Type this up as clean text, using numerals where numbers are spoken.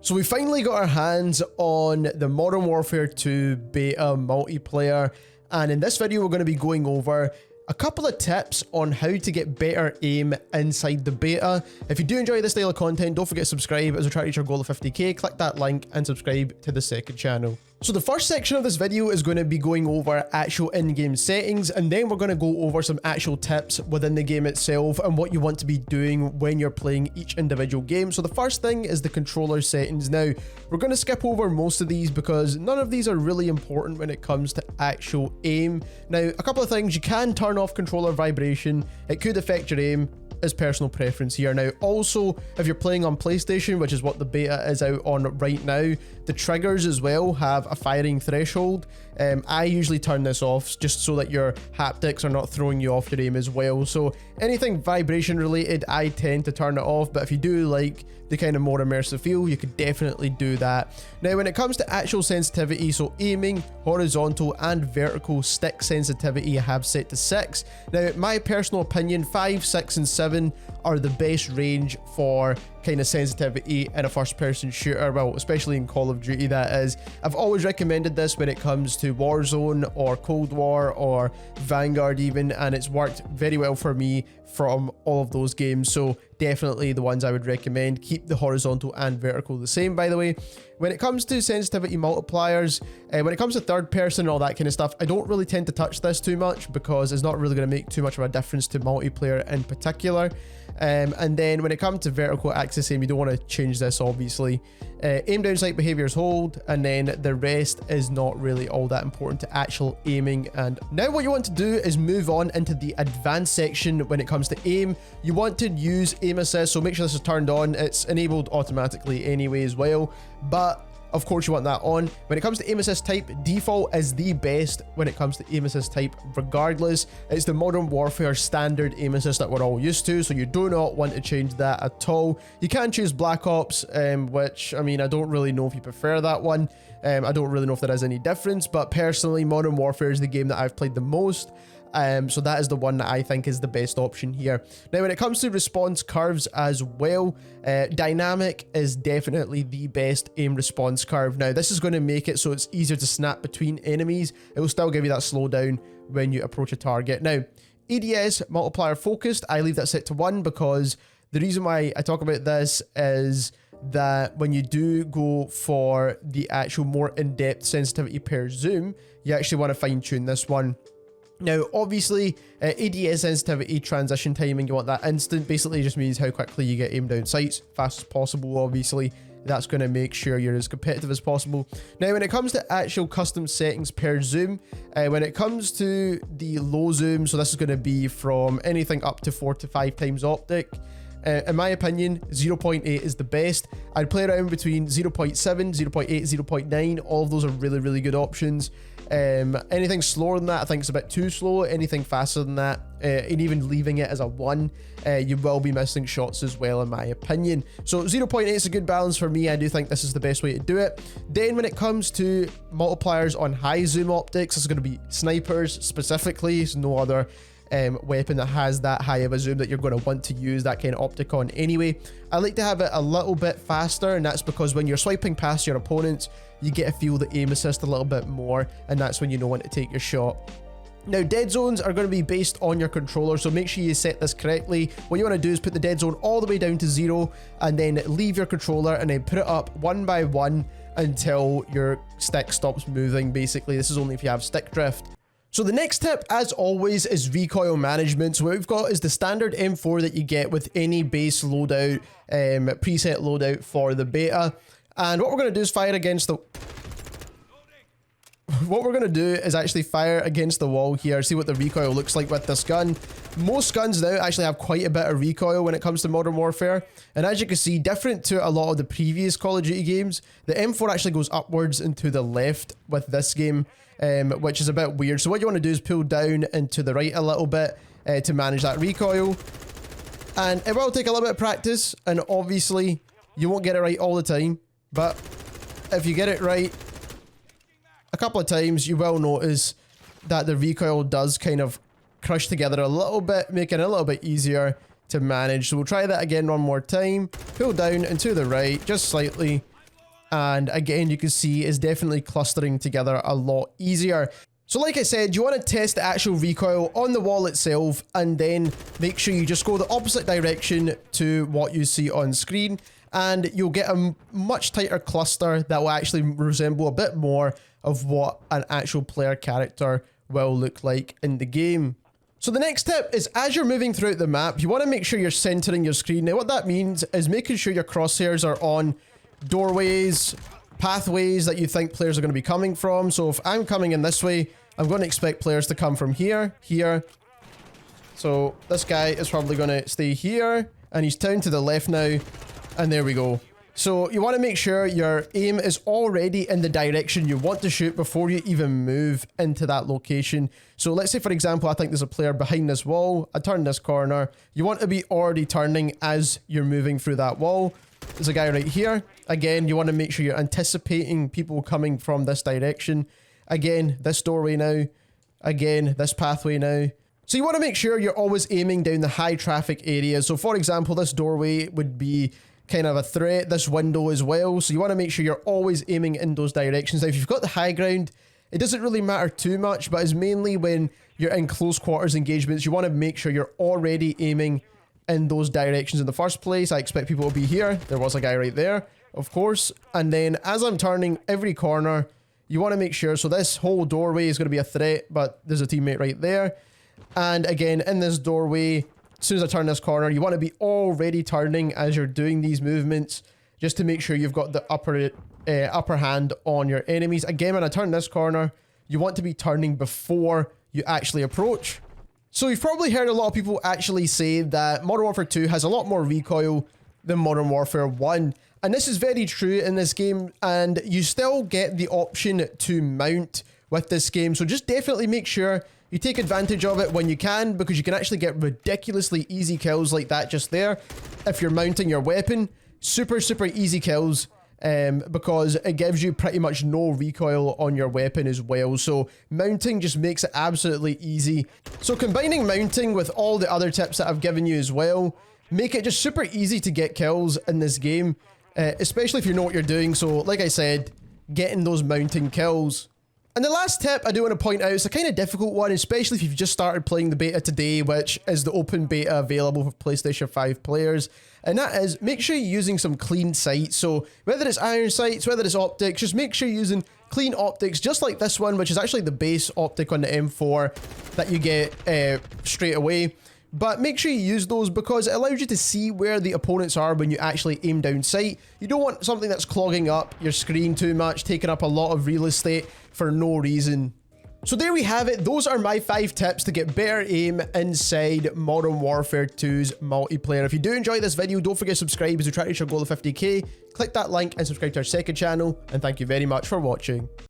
So we finally got our hands on the Modern Warfare 2 Beta multiplayer, and in this video we're going to be going over a couple of tips on how to get better aim inside the beta. If you do enjoy this style of content, don't forget to subscribe as we try to reach our goal of 50k. Click that link and subscribe to the second channel. So the first section of this video is going to be going over actual in-game settings, and then we're going to go over some actual tips within the game itself and what you want to be doing when you're playing each individual game. So the first thing is the controller settings. Now, we're going to skip over most of these because none of these are really important when it comes to actual aim. Now, a couple of things: you can turn off controller vibration. It could affect your aim. Is personal preference here. Now, also, if you're playing on PlayStation, which is what the beta is out on right now, the triggers as well have a firing threshold. I usually turn this off just so that your haptics are not throwing you off your aim as well. So anything vibration related, I tend to turn it off, but if you do like the kind of more immersive feel, you could definitely do that. Now, when it comes to actual sensitivity, so aiming, horizontal and vertical stick sensitivity, I have set to 6. Now, in my personal opinion, 5, 6 and 7 are the best range for kind of sensitivity in a first-person shooter, well, especially in Call of Duty, that is. I've always recommended this when it comes to Warzone or Cold War or Vanguard even, and it's worked very well for me from all of those games, so definitely the ones I would recommend. Keep the horizontal and vertical the same, by the way. When it comes to sensitivity multipliers, when it comes to third person and all that kind of stuff, I don't really tend to touch this too much because it's not really going to make too much of a difference to multiplayer in particular. And then when it comes to vertical axis aim, you don't want to change this, obviously. Aim down sight behavior is hold, and then the rest is not really all that important to actual aiming. And now what you want to do is move on into the advanced section. When it comes to aim, you want to use aim assist, so make sure this is turned on. It's enabled automatically anyway as well, but of course you want that on. When it comes to aim assist type, default is the best when it comes to aim assist type regardless. It's the Modern Warfare standard aim assist that we're all used to, so you do not want to change that at all. You can choose Black Ops, which, I mean, I don't really know if you prefer that one. I don't really know if there is any difference, but personally, Modern Warfare is the game that I've played the most. So that is the one that I think is the best option here. Now, when it comes to response curves as well, dynamic is definitely the best aim response curve. Now, this is going to make it so it's easier to snap between enemies. It will still give you that slowdown when you approach a target. Now, ADS multiplier focused, I leave that set to 1 because the reason why I talk about this is that when you do go for the actual more in-depth sensitivity per zoom, you actually want to fine-tune this one. Now, obviously, ADS sensitivity, transition timing, you want that instant. Basically, it just means how quickly you get aim down sights, fast as possible, obviously. That's going to make sure you're as competitive as possible. Now, when it comes to actual custom settings per zoom, when it comes to the low zoom, so this is going to be from anything up to 4 to 5 times optic. In my opinion, 0.8 is the best. I'd play around between 0.7, 0.8, 0.9. All of those are really, really good options. Anything slower than that, I think it's a bit too slow. Anything faster than that, and even leaving it as a 1, you will be missing shots as well, in my opinion. So 0.8 is a good balance for me. I do think this is the best way to do it. Then when it comes to multipliers on high zoom optics, this is going to be snipers specifically. There's no other weapon that has that high of a zoom that you're going to want to use that kind of optic on anyway. I like to have it a little bit faster, and that's because when you're swiping past your opponents, you get to feel the aim assist a little bit more, and that's when you know when to take your shot. Now, dead zones are going to be based on your controller, so make sure you set this correctly. What you want to do is put the dead zone all the way down to 0, and then leave your controller, and then put it up one by one until your stick stops moving. Basically, this is only if you have stick drift. So the next tip, as always, is recoil management. So what we've got is the standard M4 that you get with any base loadout, preset loadout for the beta. And what we're going to do is fire against the... What we're going to do is actually fire against the wall here, see what the recoil looks like with this gun. Most guns now actually have quite a bit of recoil when it comes to Modern Warfare. And as you can see, different to a lot of the previous Call of Duty games, the M4 actually goes upwards and to the left with this game, which is a bit weird. So what you want to do is pull down and to the right a little bit to manage that recoil. And it will take a little bit of practice, and obviously you won't get it right all the time. But if you get it right a couple of times, you will notice that the recoil does kind of crush together a little bit, making it a little bit easier to manage. So we'll try that again one more time. Pull down and to the right, just slightly. And again, you can see is definitely clustering together a lot easier. So like I said, you want to test the actual recoil on the wall itself and then make sure you just go the opposite direction to what you see on screen, and you'll get a much tighter cluster that will actually resemble a bit more of what an actual player character will look like in the game. So the next tip is, as you're moving throughout the map, you want to make sure you're centering your screen. Now what that means is making sure your crosshairs are on doorways, pathways that you think players are going to be coming from. So if I'm coming in this way, I'm going to expect players to come from here, here. So this guy is probably going to stay here, and he's down to the left now, and there we go. So you want to make sure your aim is already in the direction you want to shoot before you even move into that location. So let's say, for example, I think there's a player behind this wall. I turn this corner. You want to be already turning as you're moving through that wall. There's a guy right here. Again, you want to make sure you're anticipating people coming from this direction. Again, this doorway now. Again, this pathway now. So you want to make sure you're always aiming down the high traffic areas. So for example, this doorway would be kind of a threat, this window as well. So you want to make sure you're always aiming in those directions. Now, if you've got the high ground, it doesn't really matter too much, but it's mainly when you're in close quarters engagements, you want to make sure you're already aiming in those directions in the first place. I expect people to be here. There was a guy right there, of course. And then as I'm turning every corner, you want to make sure, so this whole doorway is going to be a threat, but there's a teammate right there. And again, in this doorway, as soon as I turn this corner, you want to be already turning as you're doing these movements, just to make sure you've got the upper hand on your enemies. Again, when I turn this corner, you want to be turning before you actually approach. So you've probably heard a lot of people actually say that Modern Warfare 2 has a lot more recoil than Modern Warfare 1. And this is very true in this game, and you still get the option to mount with this game. So just definitely make sure you take advantage of it when you can, because you can actually get ridiculously easy kills like that just there. If you're mounting your weapon, super easy kills, because it gives you pretty much no recoil on your weapon as well. So mounting just makes it absolutely easy. So combining mounting with all the other tips that I've given you as well, make it just super easy to get kills in this game. Especially if you know what you're doing. So like I said, getting those mounting kills. And the last tip I do want to point out, it's a kind of difficult one, especially if you've just started playing the beta today, which is the open beta available for PlayStation 5 players. And that is, make sure you're using some clean sights. So whether it's iron sights, whether it's optics, just make sure you're using clean optics, just like this one, which is actually the base optic on the M4 that you get straight away. But make sure you use those, because it allows you to see where the opponents are when you actually aim down sight. You don't want something that's clogging up your screen too much, taking up a lot of real estate for no reason. So there we have it. Those are my 5 tips to get better aim inside Modern Warfare 2's multiplayer. If you do enjoy this video, don't forget to subscribe as we try to reach our goal of 50k. Click that link and subscribe to our second channel, and thank you very much for watching.